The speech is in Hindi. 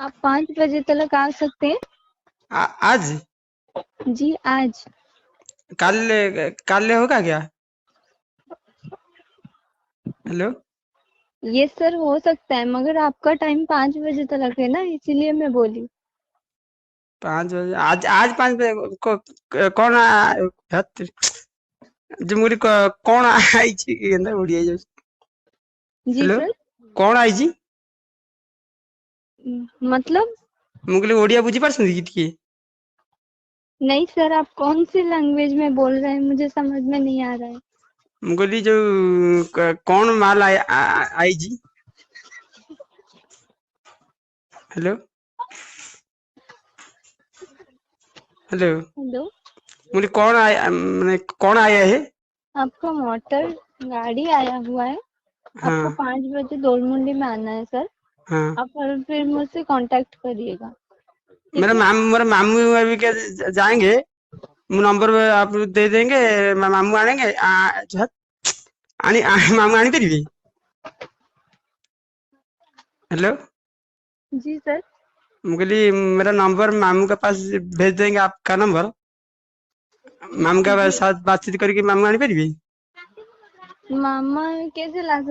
आप 5 बजे तक आ सकते हैं? आज? जी आज। कल? कल होगा क्या? हेलो। ये सर हो सकता है, मगर आपका टाइम 5 बजे तक है ना, इसीलिए मैं बोली। 5 बजे? आज आज 5 बजे को कौन ଯେ ମୁଁ କହିଲି କଣ ଆଇଛି ଏନ୍ତା ଓଡିଆ ଯାଉଛି। जी हेलो। सर। କଣ ଆଇଛି? मतलब? ମୁଁ କହିଲି ଓଡିଆ ବୁଝିପାରୁଛନ୍ତି କି ଟିକେ? नहीं सर, आप कौन सी लैंग्वेज में बोल रहे हैं, मुझे समझ में नहीं आ रहा है। ମୁଁ କହିଲି ଯୋଉ କଣ ମାଲ ଆଇଛି? हेलो। हेलो। हेलो। मुझे कौन आया, मैंने कौन आया है? आपका मोटर गाड़ी आया हुआ है। आपको हाँ 5 बजे दोरमुंडी में आना है सर। हाँ। आप फिर मुझसे कांटेक्ट करिएगा। ठीक मेरा है। मामू, मेरा मामू अभी क्या जाएंगे, वो नंबर आप दे देंगे, मामू आनेंगे मामू आनी पारिबे? हेलो। जी सर। मैं कहली मेरा नंबर मामू के पास भेज देंगे, आपका नंबर मामू के जी। साथ बातचीत करके मामू आनी पारिबे? मामा कैसे ला सकते